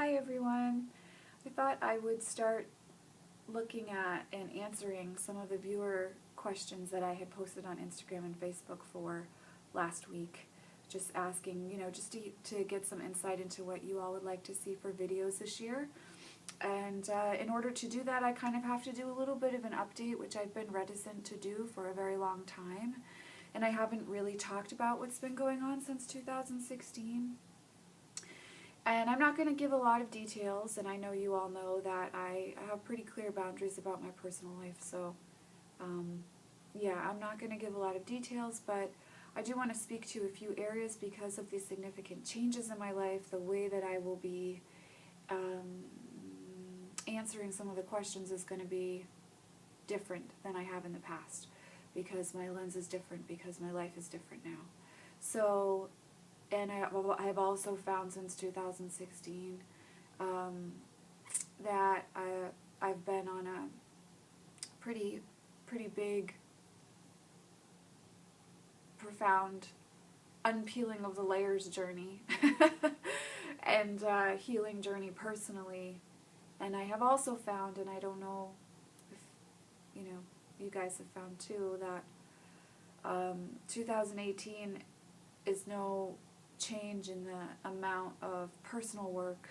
Hi everyone. I thought I would start looking at and answering some of the viewer questions that I had posted on Instagram and Facebook for last week. Just asking, just to get some insight into what you all would like to see for videos this year. And in order to do that, I kind of have to do a little bit of an update, which I've been reticent to do for a very long time. And I haven't really talked about what's been going on since 2016. And I'm not going to give a lot of details, and I know you all know that I have pretty clear boundaries about my personal life, so yeah, I'm not going to give a lot of details, but I do want to speak to a few areas because of the significant changes in my life. The way that I will be answering some of the questions is going to be different than I have in the past, because my lens is different, because my life is different now. So, and I've also found since 2016 that I've been on a pretty big, profound unpeeling of the layers journey and healing journey personally. And I have also found, and I don't know if you guys have found too, that 2018 is no change in the amount of personal work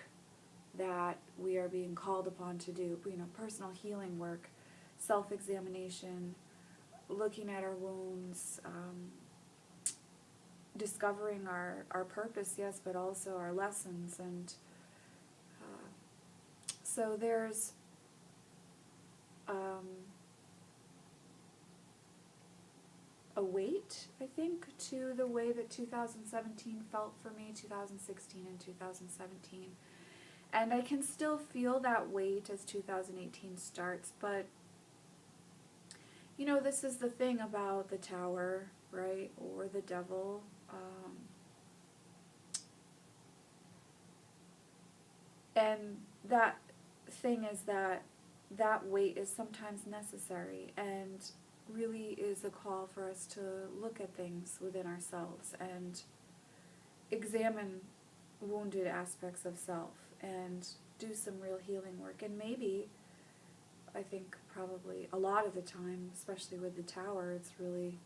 that we are being called upon to do. Personal healing work, self-examination, looking at our wounds, discovering our purpose, yes, but also our lessons. And so there's a weight, I think, to the way that 2017 felt for me, 2016 and 2017. And I can still feel that weight as 2018 starts, but this is the thing about the Tower, right, or the Devil. And that thing is that weight is sometimes necessary, and really is a call for us to look at things within ourselves and examine wounded aspects of self and do some real healing work. And maybe, I think probably a lot of the time, especially with the Tower, it's really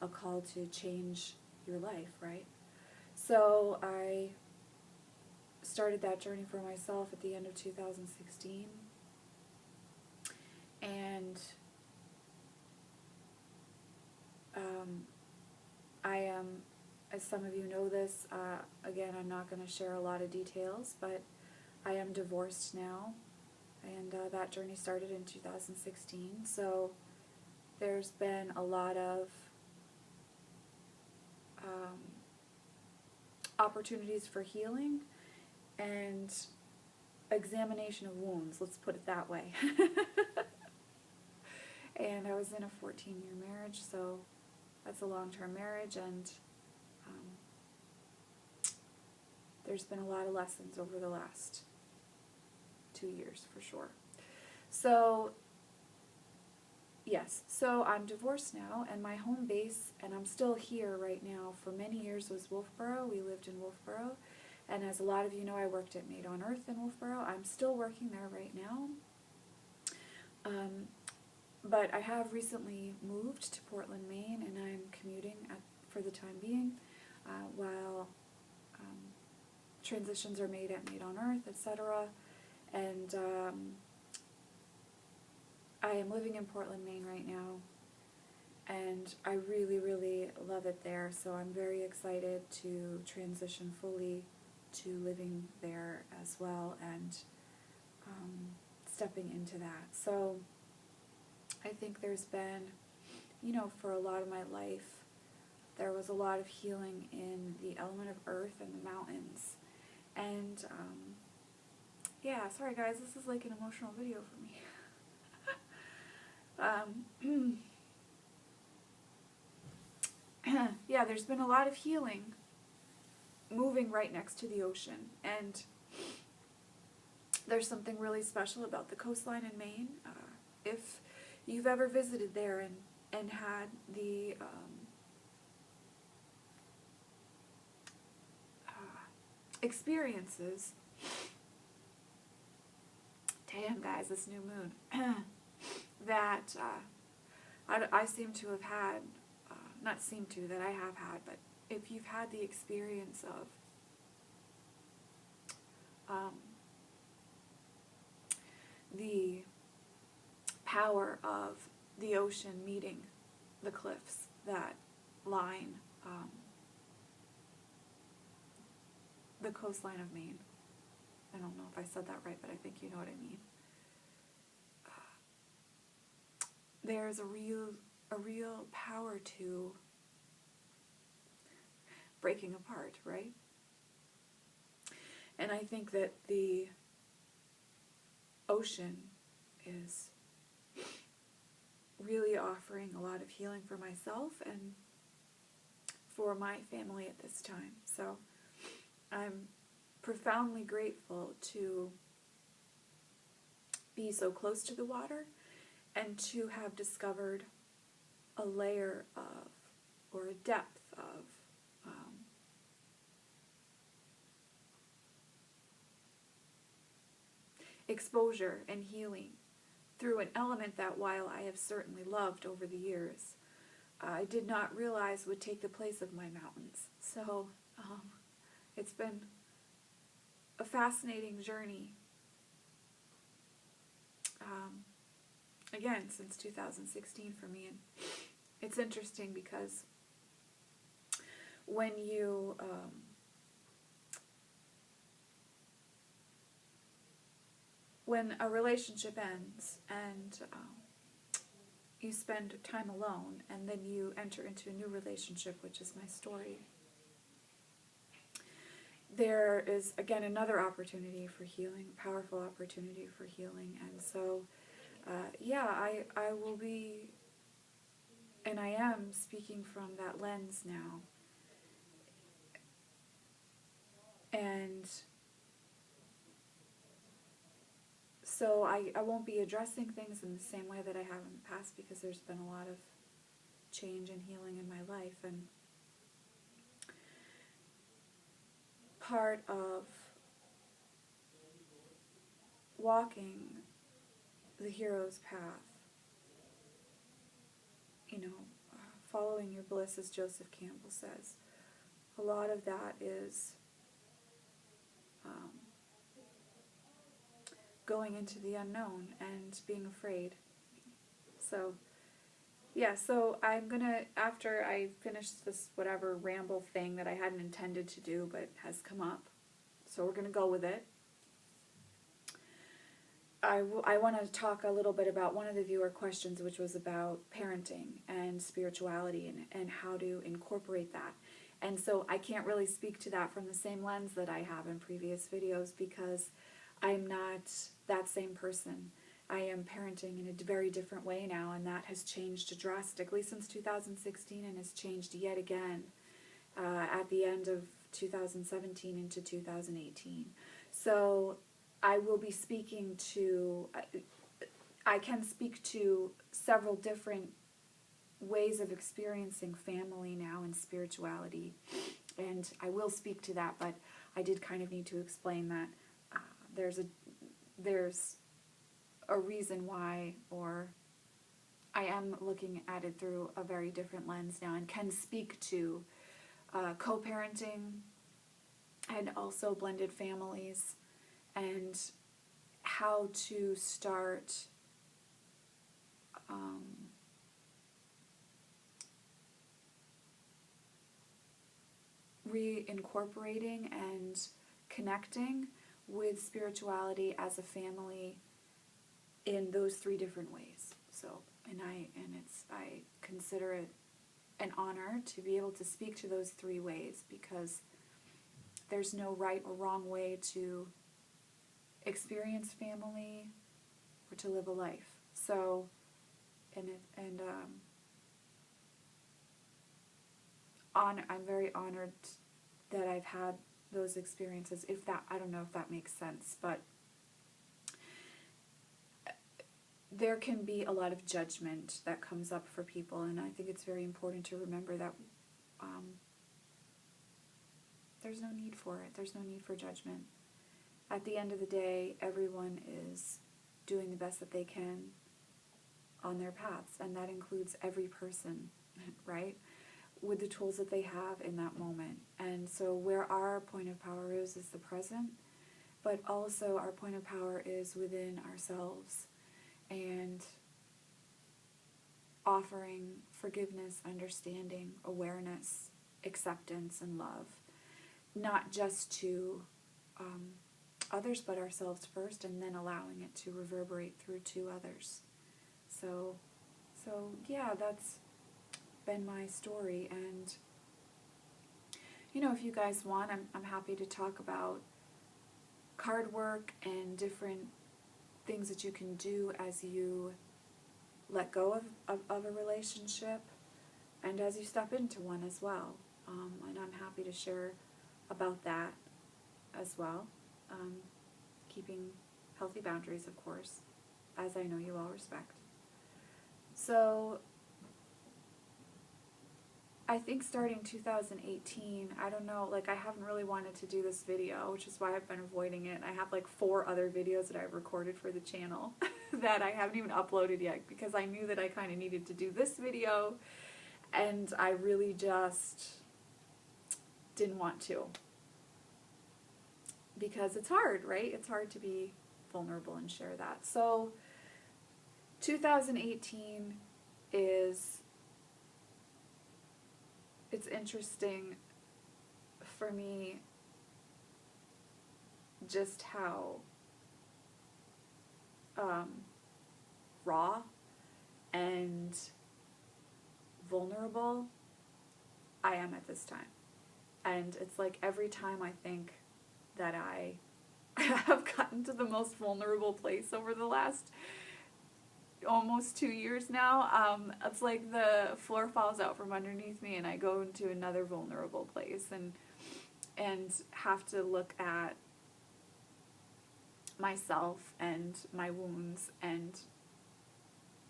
a call to change your life, right? So I started that journey for myself at the end of 2016, and I am, as some of you know this, again, I'm not going to share a lot of details, but I am divorced now, and that journey started in 2016, so there's been a lot of opportunities for healing and examination of wounds, let's put it that way. And I was in a 14-year marriage, so that's a long-term marriage, and there's been a lot of lessons over the last 2 years for sure. So yes, so I'm divorced now, and my home base, and I'm still here right now, for many years was Wolfboro. We lived in Wolfboro, and as a lot of you know, I worked at Made on Earth in Wolfboro. I'm still working there right now. But I have recently moved to Portland, Maine, and I'm commuting for the time being while transitions are made at Made on Earth, etc. And I am living in Portland, Maine right now, and I really, really love it there, so I'm very excited to transition fully to living there as well and stepping into that. So I think there's been, for a lot of my life, there was a lot of healing in the element of earth and the mountains. And, yeah, sorry guys, this is like an emotional video for me. Yeah, there's been a lot of healing moving right next to the ocean. And there's something really special about the coastline in Maine. If you've ever visited there and had the experiences damn guys, this new moon, that I seem to have had, not seem to, that I have had, but if you've had the experience of the power of the ocean meeting the cliffs that line the coastline of Maine. I don't know if I said that right, but I think you know what I mean. There's a real power to breaking apart, right? And I think that the ocean is really offering a lot of healing for myself and for my family at this time. So I'm profoundly grateful to be so close to the water and to have discovered a layer of, or a depth of, exposure and healing through an element that, while I have certainly loved over the years, I did not realize would take the place of my mountains. So it's been a fascinating journey, again, since 2016 for me. And it's interesting because when you when a relationship ends and you spend time alone and then you enter into a new relationship, which is my story, there is again another opportunity for healing, powerful opportunity for healing. And so I will be, and I am speaking from that lens now. And so I won't be addressing things in the same way that I have in the past, because there's been a lot of change and healing in my life. And part of walking the hero's path, following your bliss, as Joseph Campbell says, a lot of that is going into the unknown and being afraid. So so I'm gonna, after I finish this whatever ramble thing that I hadn't intended to do but has come up, so we're gonna go with it. I want to talk a little bit about one of the viewer questions, which was about parenting and spirituality and how to incorporate that. And so I can't really speak to that from the same lens that I have in previous videos, because I'm not that same person. I am parenting in a very different way now, and that has changed drastically since 2016 and has changed yet again at the end of 2017 into 2018. So I will be speaking to, I can speak to several different ways of experiencing family now and spirituality, and I will speak to that, but I did kind of need to explain that there's a reason why, or I am looking at it through a very different lens now, and can speak to co-parenting and also blended families, and how to start reincorporating and connecting with spirituality as a family in those three different ways. So, I consider it an honor to be able to speak to those three ways, because there's no right or wrong way to experience family or to live a life. So, I'm very honored that I've had those experiences. I don't know if that makes sense, but there can be a lot of judgment that comes up for people, and I think it's very important to remember that there's no need for it. There's no need for judgment. At the end of the day, everyone is doing the best that they can on their paths. And that includes every person, right? With the tools that they have in that moment. And so where our point of power is the present, but also our point of power is within ourselves, and offering forgiveness, understanding, awareness, acceptance, and love, not just to others, but ourselves first, and then allowing it to reverberate through to others. So yeah, that's been my story. And if you guys want, I'm happy to talk about card work and different things that you can do as you let go of a relationship and as you step into one as well. And I'm happy to share about that as well. Keeping healthy boundaries, of course, as I know you all respect. So I think starting 2018, I don't know, I haven't really wanted to do this video, which is why I've been avoiding it. I have 4 other videos that I've recorded for the channel that I haven't even uploaded yet, because I knew that I kind of needed to do this video, and I really just didn't want to. Because it's hard, right? It's hard to be vulnerable and share that. So 2018 it's interesting for me just how raw and vulnerable I am at this time. And it's every time I think that I have gotten to the most vulnerable place over the last almost 2 years now, it's like the floor falls out from underneath me and I go into another vulnerable place and have to look at myself and my wounds and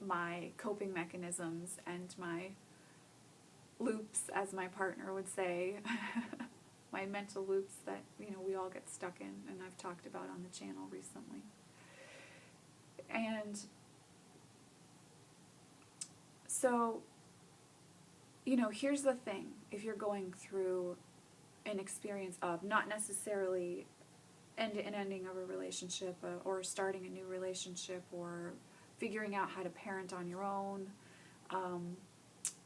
my coping mechanisms and my loops, as my partner would say, my mental loops that we all get stuck in, and I've talked about on the channel recently. And so, here's the thing. If you're going through an experience of not necessarily ending of a relationship, or starting a new relationship, or figuring out how to parent on your own,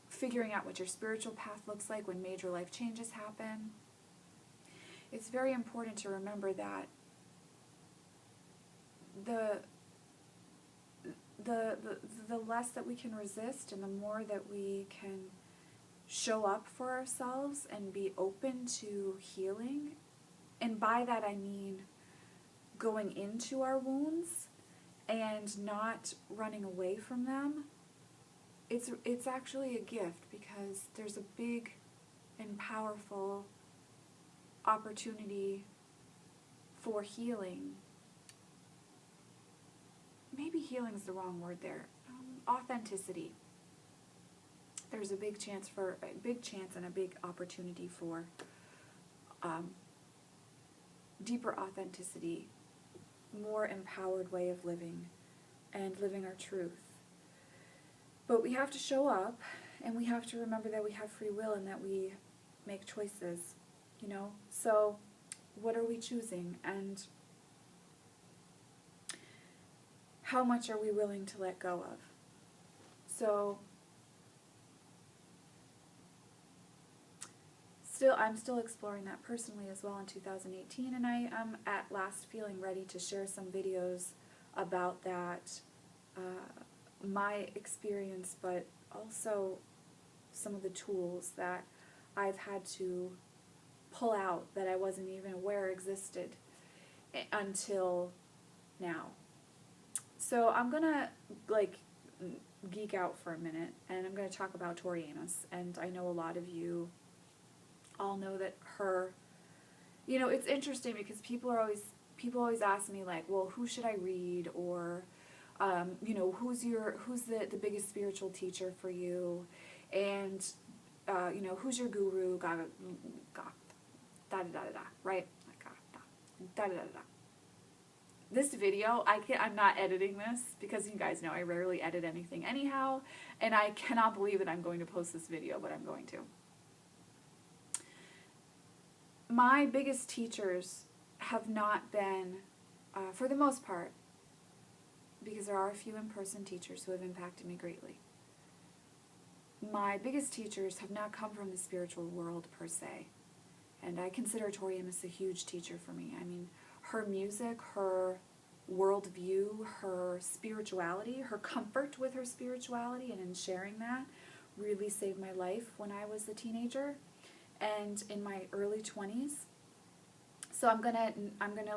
figuring out what your spiritual path looks like when major life changes happen, it's very important to remember that the less that we can resist and the more that we can show up for ourselves and be open to healing, and by that I mean going into our wounds and not running away from them, it's actually a gift, because there's a big and powerful opportunity for healing. Maybe healing is the wrong word there. Authenticity. There's a big chance and a big opportunity for deeper authenticity, more empowered way of living, and living our truth. But we have to show up, and we have to remember that we have free will and that we make choices, So what are we choosing, and how much are we willing to let go of? So I'm still exploring that personally as well in 2018, and I am at last feeling ready to share some videos about that, my experience, but also some of the tools that I've had to pull out that I wasn't even aware existed until now. So I'm gonna geek out for a minute, and I'm gonna talk about Tori Amos. And I know a lot of you all know that her, it's interesting because people always ask me well, who should I read, or who's the biggest spiritual teacher for you, and who's your guru, da da da da, right? Da da da da. this video, I'm not editing this because you guys know I rarely edit anything anyhow, and I cannot believe that I'm going to post this video, but I'm going to. My biggest teachers have not been, for the most part, because there are a few in-person teachers who have impacted me greatly. My biggest teachers have not come from the spiritual world per se, and I consider Tori Amos a huge teacher for me. I mean, her music, her worldview, her spirituality, her comfort with her spirituality and in sharing that really saved my life when I was a teenager and in my early 20s. So I'm gonna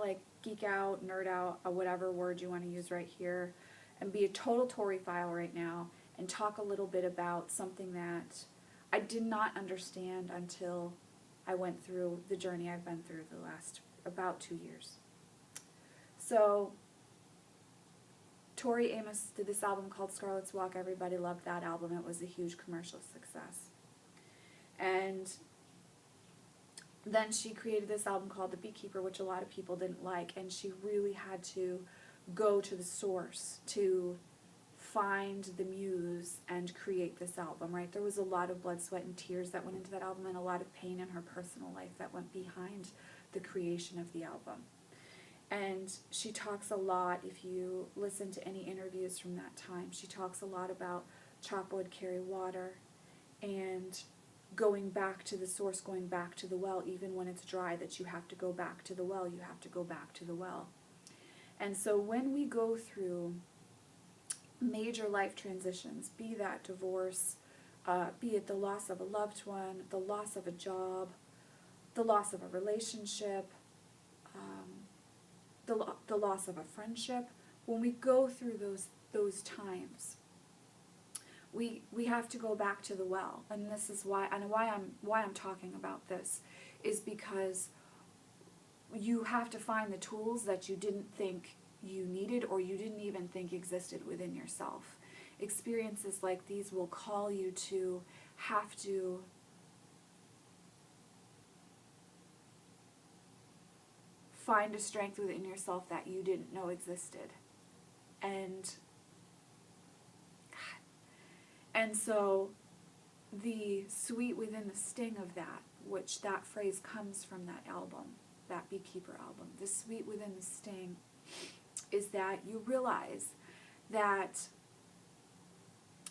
like geek out, nerd out, whatever word you want to use right here, and be a total Tori file right now and talk a little bit about something that I did not understand until I went through the journey I've been through the last about 2 years. So Tori Amos did this album called Scarlet's Walk. Everybody loved that album. It was a huge commercial success. And then she created this album called The Beekeeper, which a lot of people didn't like, and she really had to go to the source to find the muse and create this album, right? There was a lot of blood, sweat, and tears that went into that album, and a lot of pain in her personal life that went behind the creation of the album. And she talks a lot, if you listen to any interviews from that time, she talks a lot about chop wood, carry water, and going back to the source, going back to the well, even when it's dry, that you have to go back to the well, you have to go back to the well. And so when we go through major life transitions, be that divorce, be it the loss of a loved one, the loss of a job, the loss of a relationship, the loss of a friendship, when we go through those times, we have to go back to the well. And this is why I'm talking about this is because you have to find the tools that you didn't think you needed or you didn't even think existed within yourself. Experiences like these will call you to have to find a strength within yourself that you didn't know existed. And so the sweet within the sting of that, which that phrase comes from that album, that Beekeeper album, the sweet within the sting is that you realize that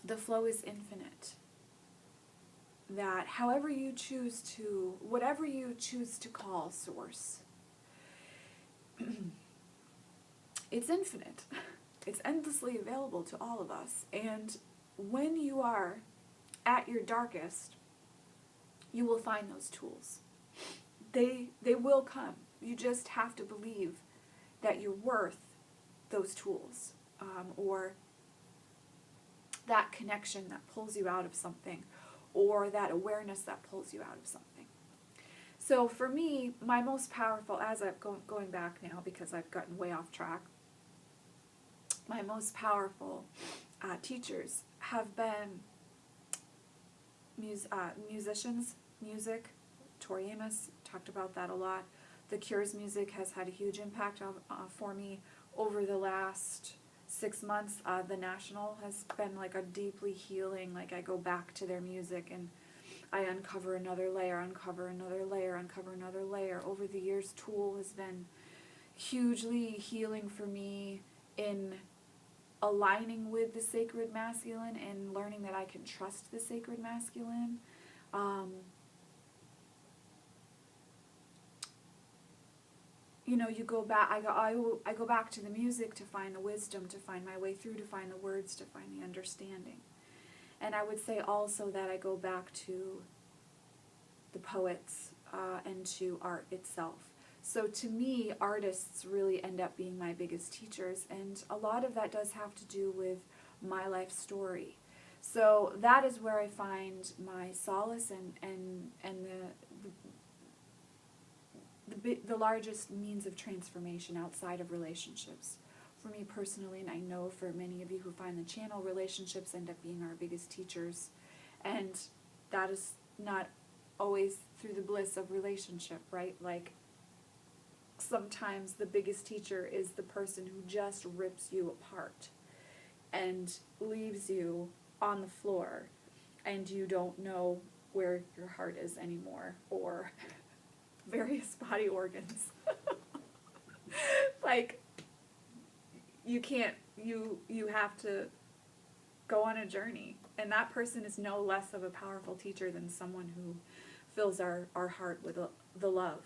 the flow is infinite. That however you choose to, whatever you choose to call source, it's infinite. It's endlessly available to all of us. And when you are at your darkest, you will find those tools. They will come. You just have to believe that you're worth those tools, or that connection that pulls you out of something, or that awareness that pulls you out of something. So for me, my most powerful, as I'm going back now because I've gotten way off track, my most powerful teachers have been musicians, music. Tori Amos talked about that a lot. The Cure's music has had a huge impact for me over the last 6 months. The National has been like a deeply healing, like I go back to their music and I uncover another layer, uncover another layer, uncover another layer. Over the years, Tool has been hugely healing for me in aligning with the sacred masculine and learning that I can trust the sacred masculine. You know, you go back. I go back to the music to find the wisdom, to find my way through, to find the words, to find the understanding. And I would say also that I go back to the poets and to art itself. So to me, artists really end up being my biggest teachers, and a lot of that does have to do with my life story. So that is where I find my solace and the largest means of transformation outside of relationships. For me personally, and I know for many of you who find the channel, relationships end up being our biggest teachers. And that is not always through the bliss of relationship, right? Like, sometimes the biggest teacher is the person who just rips you apart and leaves you on the floor, and you don't know where your heart is anymore, or various body organs. Like, you can't, you have to go on a journey, and that person is no less of a powerful teacher than someone who fills our heart with the love,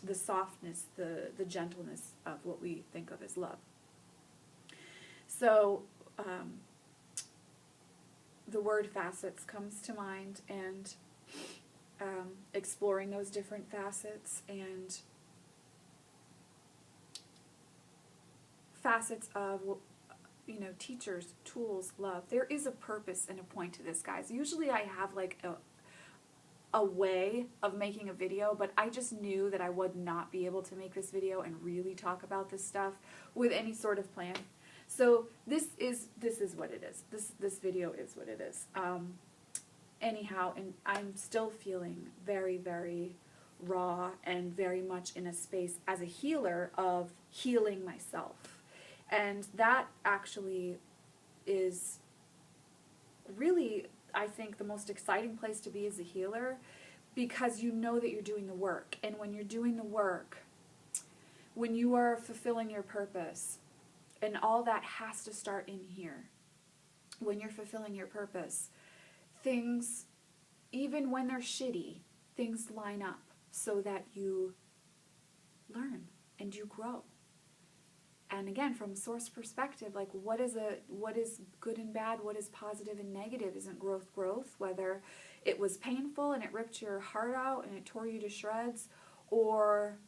the softness, the gentleness of what we think of as love. So the word facets comes to mind, and exploring those different facets and facets of, you know, teachers, tools, love. There is a purpose and a point to this, guys. Usually I have like a way of making a video, but I just knew that I would not be able to make this video and really talk about this stuff with any sort of plan. So this is what it is. This video is what it is. Anyhow, and I'm still feeling very, very raw and very much in a space as a healer of healing myself. And that actually is really, I think, the most exciting place to be as a healer, because you know that you're doing the work. And when you're doing the work, when you are fulfilling your purpose, and all that has to start in here. When you're fulfilling your purpose, things, even when they're shitty, things line up so that you learn and you grow. And again, from a source perspective, like what is good and bad, what is positive and negative? Isn't growth, whether it was painful and it ripped your heart out and it tore you to shreds, or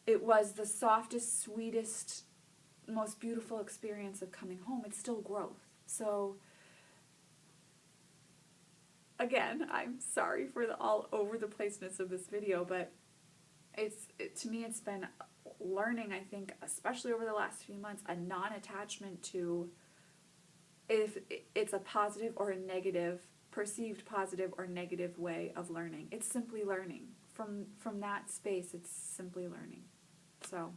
it was the softest, sweetest, most beautiful experience of coming home, it's still growth. So again, I'm sorry for the all over the placeness of this video, but to me it's been learning, I think, especially over the last few months, a non-attachment to if it's a positive or a negative, perceived positive or negative way of learning. It's simply learning. From that space, it's simply learning. So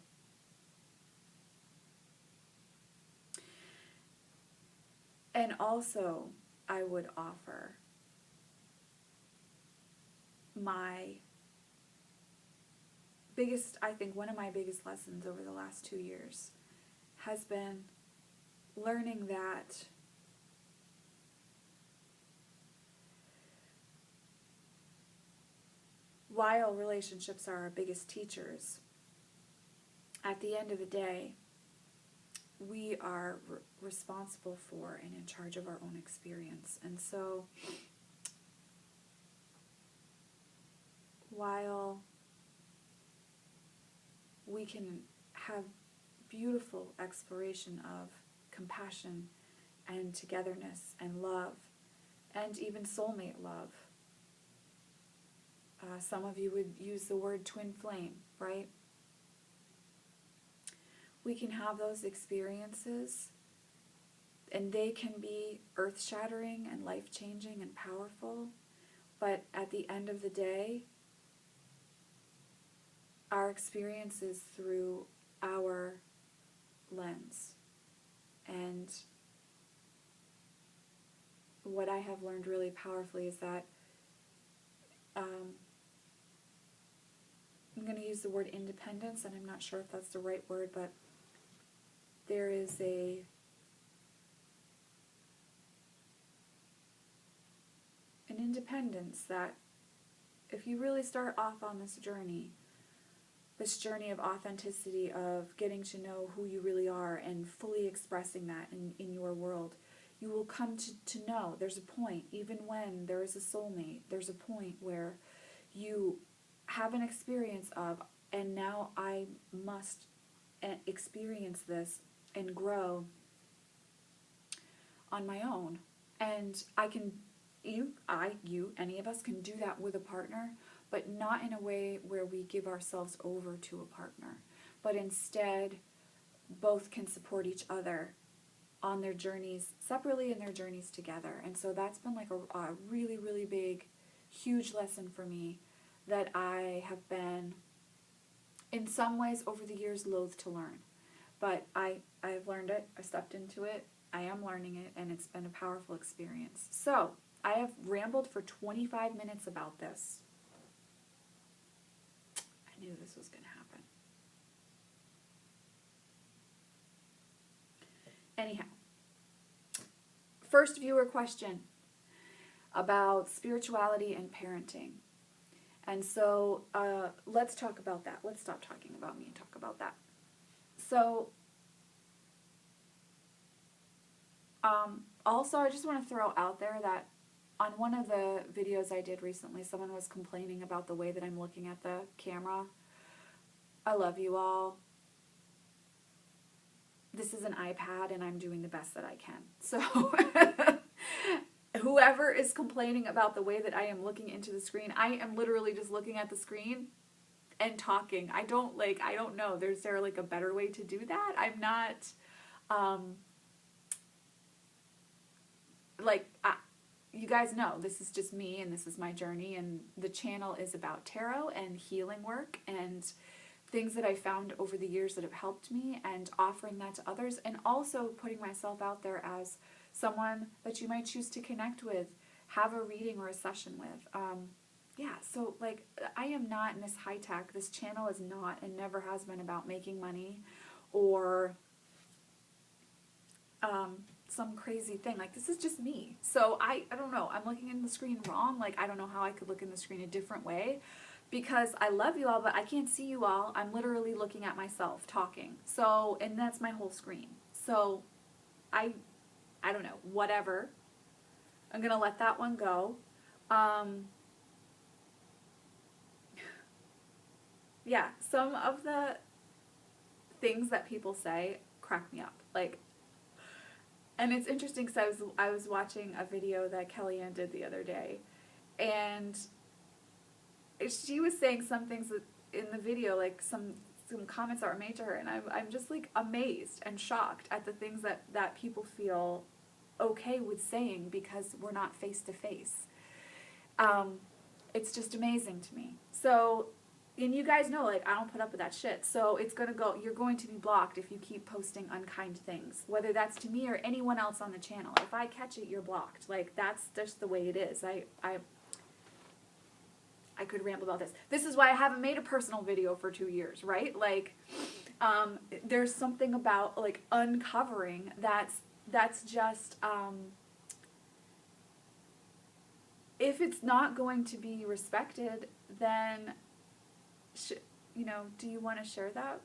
and also, I would offer my biggest, I think one of my biggest lessons over the last 2 years has been learning that while relationships are our biggest teachers, at the end of the day, we are responsible for and in charge of our own experience. And so, while we can have beautiful exploration of compassion and togetherness and love, and even soulmate love, some of you would use the word twin flame, right? We can have those experiences, and they can be earth-shattering and life-changing and powerful, but at the end of the day, our experience is through our lens. And what I have learned really powerfully is that I'm going to use the word independence, and I'm not sure if that's the right word, but there is an independence that if you really start off on this journey of authenticity, of getting to know who you really are and fully expressing that in your world, you will come to know there's a point, even when there is a soulmate, there's a point where you have an experience of, and now I must experience this and grow on my own. And I can, any of us can do that with a partner, but not in a way where we give ourselves over to a partner, but instead both can support each other on their journeys separately and their journeys together. And so that's been like a really, really big, huge lesson for me that I have been, in some ways over the years, loath to learn. But I've learned it, I stepped into it, I am learning it, and it's been a powerful experience. So, I have rambled for 25 minutes about this. I knew this was going to happen. Anyhow, first viewer question about spirituality and parenting. And so let's talk about that. Let's stop talking about me and talk about that. So also, I just want to throw out there that on one of the videos I did recently, someone was complaining about the way that I'm looking at the camera. I love you all. This is an iPad and I'm doing the best that I can. So whoever is complaining about the way that I am looking into the screen, I am literally just looking at the screen and talking. I don't know. Is there like a better way to do that? I'm not, you guys know this is just me and this is my journey, and the channel is about tarot and healing work and things that I found over the years that have helped me, and offering that to others, and also putting myself out there as someone that you might choose to connect with, have a reading or a session with. So like, I am not Miss High Tech. This channel is not and never has been about making money or some crazy thing. Like, this is just me. So I don't know. I'm looking in the screen wrong. Like, I don't know how I could look in the screen a different way, because I love you all, but I can't see you all. I'm literally looking at myself talking. So, and that's my whole screen. So I don't know, whatever. I'm going to let that one go. Yeah, some of the things that people say crack me up. Like, and it's interesting because I was watching a video that Kellyanne did the other day, and she was saying some things in the video, like some comments that were made to her, and I'm just like amazed and shocked at the things that people feel okay with saying because we're not face to face. It's just amazing to me. So, and you guys know, like, I don't put up with that shit. So it's going to go, you're going to be blocked if you keep posting unkind things, whether that's to me or anyone else on the channel. If I catch it, you're blocked. Like, that's just the way it is. I could ramble about this. This is why I haven't made a personal video for 2 years, right? Like, there's something about, like, uncovering that's just, if it's not going to be respected, then, do you want to share that?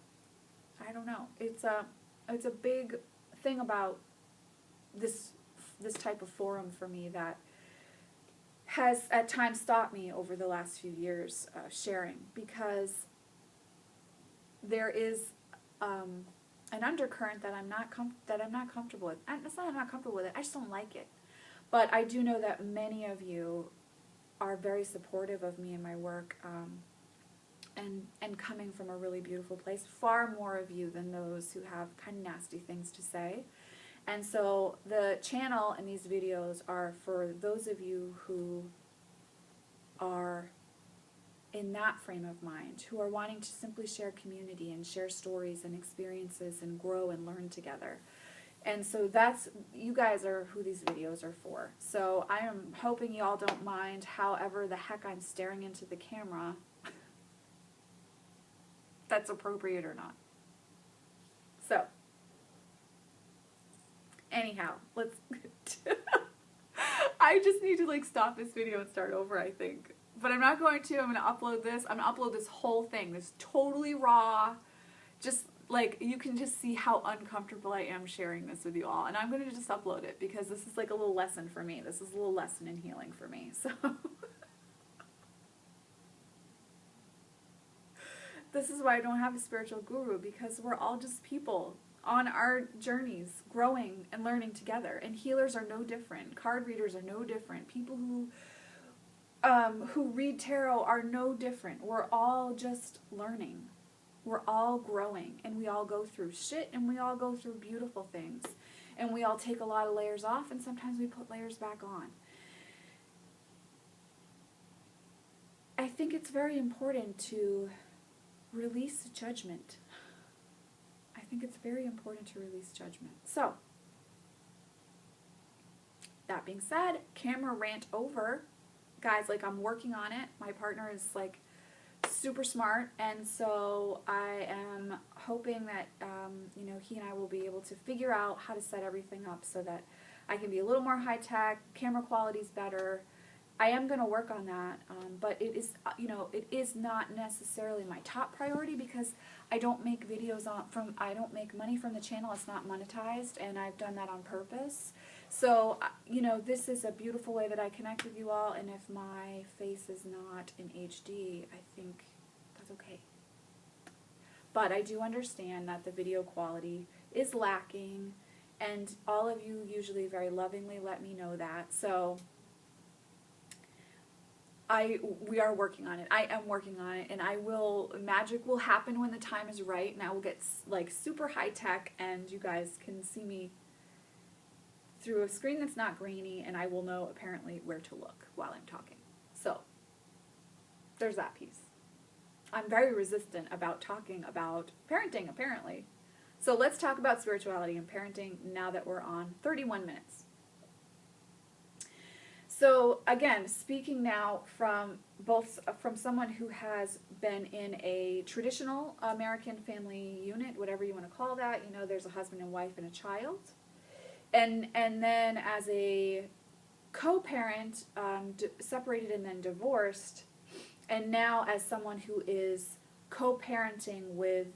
I don't know. It's a big thing about this type of forum for me that has at times stopped me over the last few years sharing, because there is an undercurrent that I'm not comfortable with. And it's not that I'm not comfortable with it. I just don't like it. But I do know that many of you are very supportive of me and my work, and coming from a really beautiful place. Far more of you than those who have kind of nasty things to say. And so the channel and these videos are for those of you who are in that frame of mind, who are wanting to simply share community and share stories and experiences and grow and learn together. And so you guys are who these videos are for. So I am hoping you all don't mind however the heck I'm staring into the camera, that's appropriate or not. So, anyhow, let's, I just need to like stop this video and start over, I think. But I'm not going to. I'm going to upload this. I'm going to upload this whole thing. This totally raw, just like, you can just see how uncomfortable I am sharing this with you all. And I'm going to just upload it because this is like a little lesson for me. This is a little lesson in healing for me. So this is why I don't have a spiritual guru, because we're all just people on our journeys, growing and learning together. And healers are no different. Card readers are no different. People who read tarot are no different. We're all just learning. We're all growing, and we all go through shit, and we all go through beautiful things. And we all take a lot of layers off, and sometimes we put layers back on. I think it's very important to release judgment. I think it's very important to release judgment. So, that being said, camera rant over. Guys, like, I'm working on it. My partner is, like, super smart, and so I am hoping that, he and I will be able to figure out how to set everything up so that I can be a little more high-tech, camera quality's better. I am going to work on that, but it is, it is not necessarily my top priority because I don't make videos I don't make money from the channel. It's not monetized, and I've done that on purpose. So, this is a beautiful way that I connect with you all, and if my face is not in HD, I think that's okay. But I do understand that the video quality is lacking, and all of you usually very lovingly let me know that. So, we are working on it. I am working on it, and magic will happen when the time is right, and I will get, like, super high tech, and you guys can see me through a screen that's not grainy, and I will know apparently where to look while I'm talking. So, there's that piece. I'm very resistant about talking about parenting, apparently. So let's talk about spirituality and parenting now that we're on 31 minutes. So again, speaking now from someone who has been in a traditional American family unit, whatever you want to call that, there's a husband and wife and a child. And then as a co-parent, separated and then divorced, and now as someone who is co-parenting with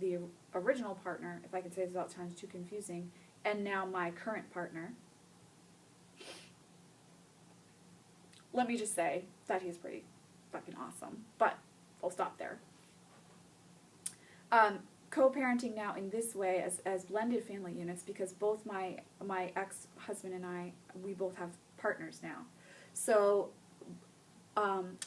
the original partner, if I can say this without sounding too confusing, and now my current partner, let me just say that he's pretty fucking awesome, but I'll stop there. Co-parenting now in this way as blended family units, because both my ex-husband and I, we both have partners now. So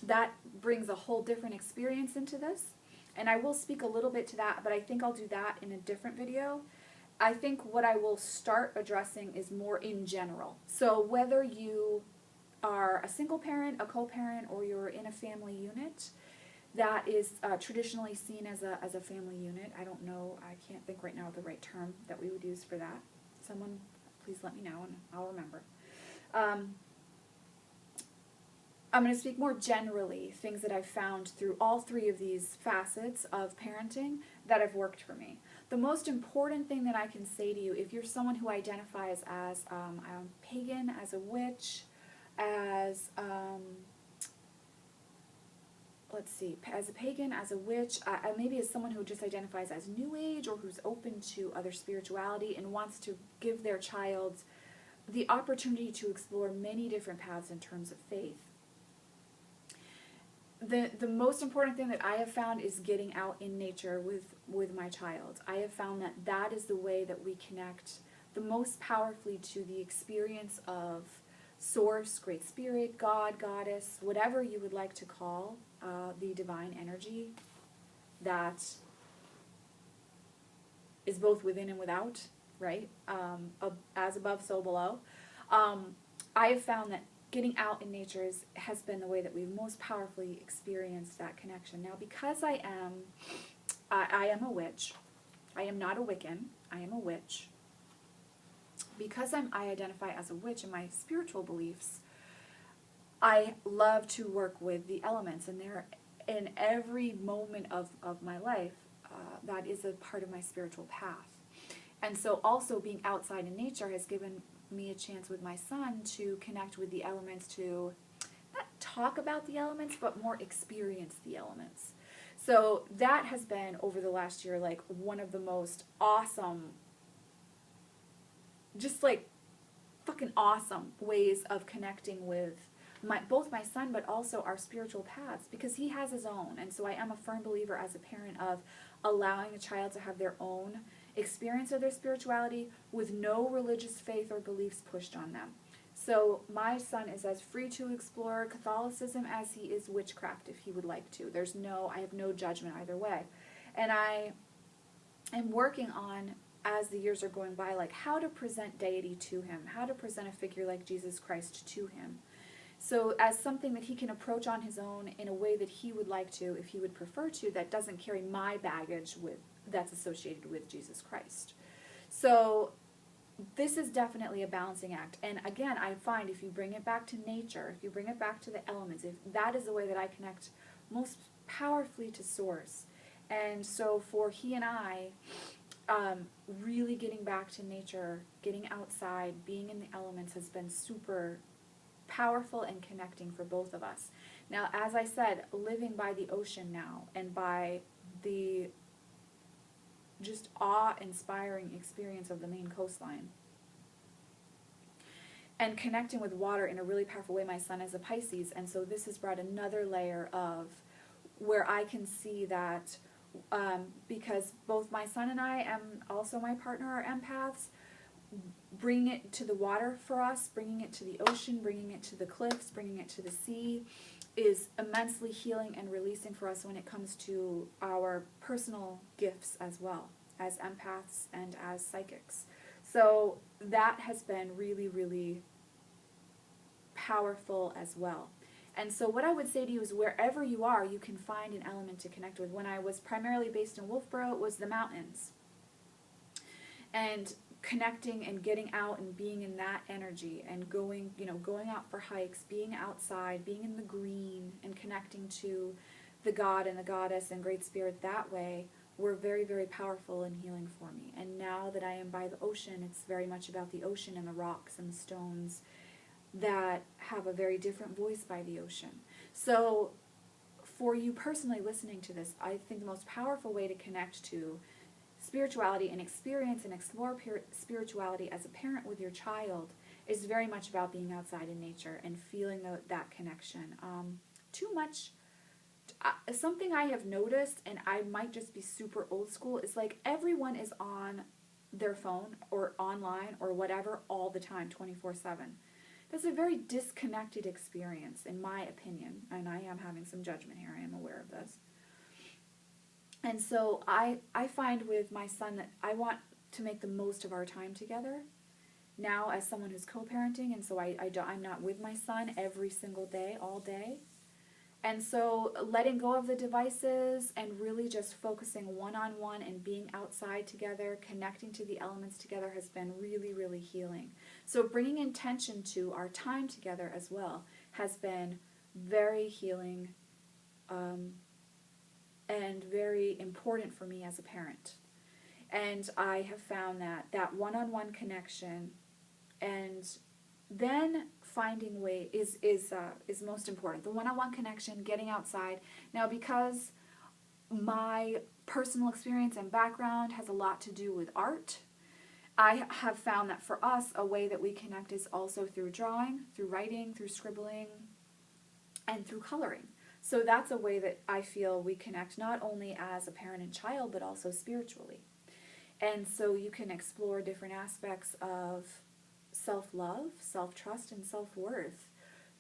that brings a whole different experience into this, and I will speak a little bit to that, but I think I'll do that in a different video. I think what I will start addressing is more in general. So whether you are a single parent, a co-parent, or you're in a family unit that is traditionally seen as a family unit. I don't know, I can't think right now of the right term that we would use for that. Someone please let me know and I'll remember. I'm going to speak more generally, things that I've found through all three of these facets of parenting that have worked for me. The most important thing that I can say to you, if you're someone who identifies as a pagan, as a witch, as as a pagan, as a witch, maybe as someone who just identifies as New Age, or who's open to other spirituality and wants to give their child the opportunity to explore many different paths in terms of faith. The most important thing that I have found is getting out in nature with my child. I have found that that is the way that we connect the most powerfully to the experience of Source, Great Spirit, God, Goddess, whatever you would like to call the divine energy that is both within and without, right? As above, so below. I have found that getting out in nature has been the way that we've most powerfully experienced that connection. Now, because I am a witch, I am not a Wiccan, I am a witch. Because I identify as a witch in my spiritual beliefs, I love to work with the elements, and they're in every moment of my life, that is a part of my spiritual path. And so also being outside in nature has given me a chance with my son to connect with the elements, to not talk about the elements, but more experience the elements. So that has been, over the last year, like one of the most awesome, just like fucking awesome ways of connecting with both my son, but also our spiritual paths, because he has his own. And so I am a firm believer as a parent of allowing a child to have their own experience of their spirituality with no religious faith or beliefs pushed on them. So my son is as free to explore Catholicism as he is witchcraft if he would like to. I have no judgment either way. And I am working on, as the years are going by, like how to present deity to him, how to present a figure like Jesus Christ to him. So as something that he can approach on his own in a way that he would like to, if he would prefer to, that doesn't carry my baggage that's associated with Jesus Christ. So this is definitely a balancing act. And again, I find if you bring it back to nature, if you bring it back to the elements, if that is the way that I connect most powerfully to Source. And so for he and I, really getting back to nature, getting outside, being in the elements has been super powerful and connecting for both of us. Now, as I said, living by the ocean now and by the just awe-inspiring experience of the Maine coastline and connecting with water in a really powerful way. My son is a Pisces, and so this has brought another layer of where I can see that because both my son and I, and also my partner, are empaths, bringing it to the water for us, bringing it to the ocean, bringing it to the cliffs, bringing it to the sea is immensely healing and releasing for us when it comes to our personal gifts as well, as empaths and as psychics. So that has been really, really powerful as well. And so what I would say to you is wherever you are, you can find an element to connect with. When I was primarily based in Wolfboro, it was the mountains. And connecting and getting out and being in that energy and going out for hikes, being outside, being in the green and connecting to the God and the Goddess and Great Spirit that way were very, very powerful and healing for me. And now that I am by the ocean, it's very much about the ocean and the rocks and the stones that have a very different voice by the ocean. So for you personally listening to this, I think the most powerful way to connect to spirituality and experience and explore spirituality as a parent with your child is very much about being outside in nature and feeling that connection. Too much, something I have noticed, and I might just be super old school, is like everyone is on their phone or online or whatever all the time, 24/7. That's a very disconnected experience, in my opinion, and I am having some judgment here, I am aware of this. And so I find with my son that I want to make the most of our time together now as someone who's co-parenting, and so I'm not with my son every single day, all day. And so letting go of the devices and really just focusing one-on-one and being outside together, connecting to the elements together has been really, really healing. So bringing intention to our time together as well has been very healing and very important for me as a parent. And I have found that one-on-one connection and then finding way is most important. The one-on-one connection, getting outside. Now, because my personal experience and background has a lot to do with art, I have found that for us, a way that we connect is also through drawing, through writing, through scribbling, and through coloring. So that's a way that I feel we connect not only as a parent and child, but also spiritually. And so you can explore different aspects of self-love, self-trust, and self-worth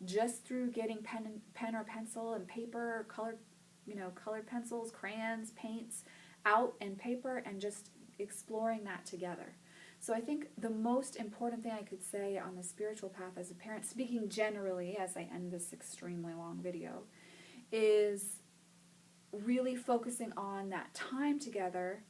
just through getting pen or pencil and paper, colored pencils, crayons, paints out and paper, and just exploring that together. So I think the most important thing I could say on the spiritual path as a parent, speaking generally as I end this extremely long video, is really focusing on that time together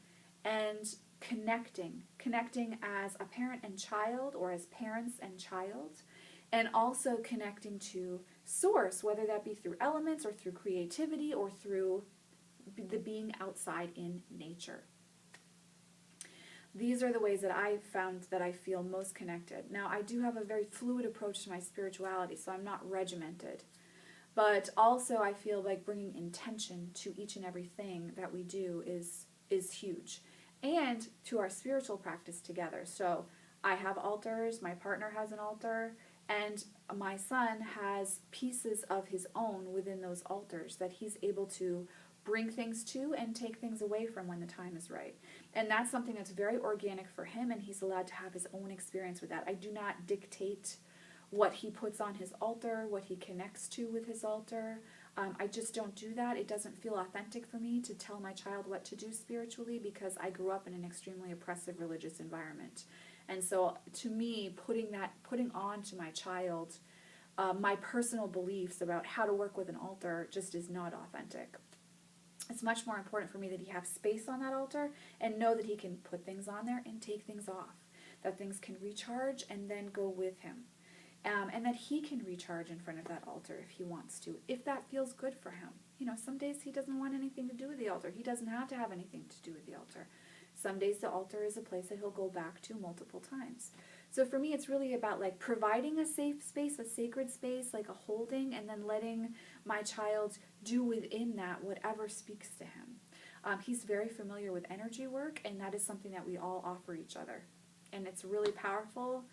and connecting as a parent and child, or as parents and child, and also connecting to source, whether that be through elements or through creativity or through the being outside in nature. These are the ways that I've found that I feel most connected. Now, I do have a very fluid approach to my spirituality, so I'm not regimented. But also I feel like bringing intention to each and everything that we do is huge. And to our spiritual practice together. So I have altars, my partner has an altar, and my son has pieces of his own within those altars that he's able to bring things to and take things away from when the time is right. And that's something that's very organic for him, and he's allowed to have his own experience with that. I do not dictate what he puts on his altar, what he connects to with his altar. I just don't do that. It doesn't feel authentic for me to tell my child what to do spiritually, because I grew up in an extremely oppressive religious environment. And so to me, putting on to my child my personal beliefs about how to work with an altar just is not authentic. It's much more important for me that he have space on that altar and know that he can put things on there and take things off, that things can recharge and then go with him. And that he can recharge in front of that altar if he wants to, if that feels good for him. You know, some days he doesn't want anything to do with the altar. He doesn't have to have anything to do with the altar. Some days the altar is a place that he'll go back to multiple times. So for me, it's really about like providing a safe space, a sacred space, like a holding, and then letting my child do within that whatever speaks to him. He's very familiar with energy work, and that is something that we all offer each other. And it's really powerful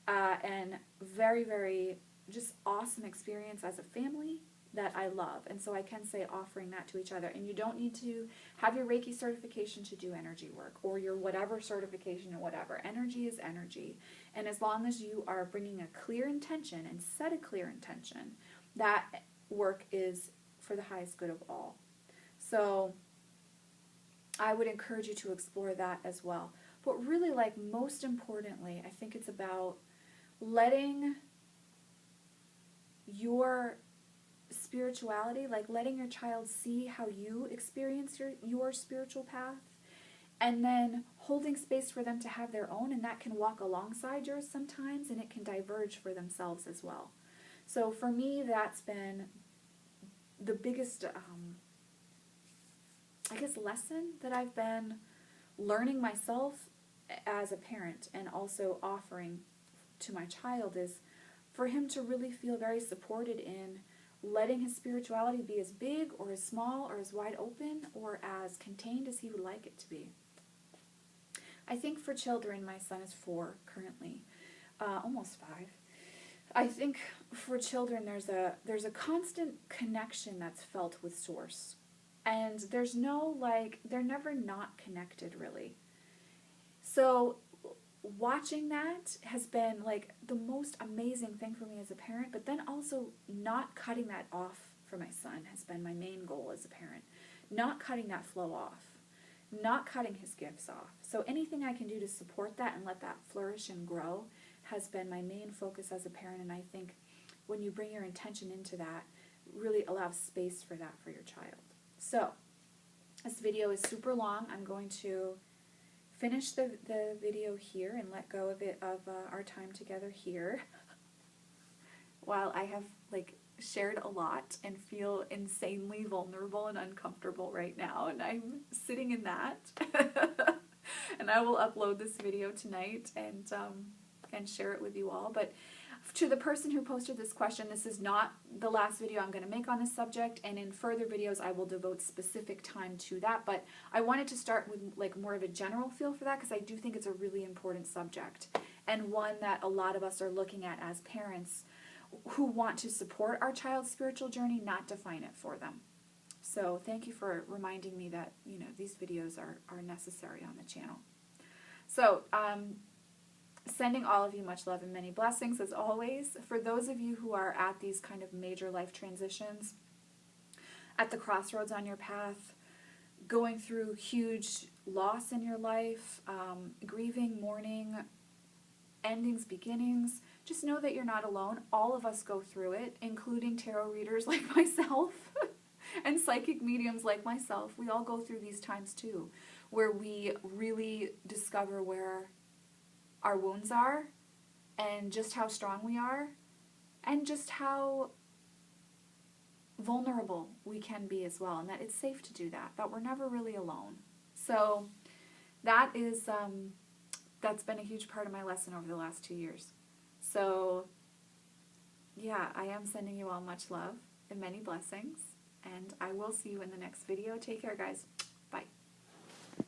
and very, very just awesome experience as a family that I love. And so I can say offering that to each other. And you don't need to have your Reiki certification to do energy work, or your whatever certification or whatever. Energy is energy. And as long as you are bringing a clear intention and set a clear intention, that work is for the highest good of all. So I would encourage you to explore that as well. But really, like, most importantly, I think it's about letting your spirituality, like letting your child see how you experience your spiritual path, and then holding space for them to have their own, and that can walk alongside yours sometimes, and it can diverge for themselves as well. So for me, that's been the biggest, I guess, lesson that I've been learning myself as a parent and also offering to my child, is for him to really feel very supported in letting his spirituality be as big or as small or as wide open or as contained as he would like it to be. I think for children, my son is 4 currently, almost 5. I think for children there's a constant connection that's felt with Source. And there's no, like, they're never not connected really. So watching that has been like the most amazing thing for me as a parent, but then also not cutting that off for my son has been my main goal as a parent. Not cutting that flow off, not cutting his gifts off. So anything I can do to support that and let that flourish and grow has been my main focus as a parent. And I think when you bring your intention into that, really allows space for that for your child. So this video is super long. I'm going to finish the video here and let go of our time together here while I have like shared a lot and feel insanely vulnerable and uncomfortable right now, and I'm sitting in that. And I will upload this video tonight and share it with you all. But to the person who posted this question, this is not the last video I'm going to make on this subject, and in further videos I will devote specific time to that, but I wanted to start with like more of a general feel for that because I do think it's a really important subject, and one that a lot of us are looking at as parents who want to support our child's spiritual journey, not define it for them. So thank you for reminding me that, you know, these videos are necessary on the channel. So sending all of you much love and many blessings as always. For those of you who are at these kind of major life transitions, at the crossroads on your path, going through huge loss in your life, grieving, mourning, endings, beginnings, just know that you're not alone. All of us go through it, including tarot readers like myself and psychic mediums like myself. We all go through these times too, where we really discover where our wounds are, and just how strong we are, and just how vulnerable we can be as well, and that it's safe to do that, that we're never really alone. So that is, that's been a huge part of my lesson over the last 2 years. So yeah, I am sending you all much love and many blessings, and I will see you in the next video. Take care, guys.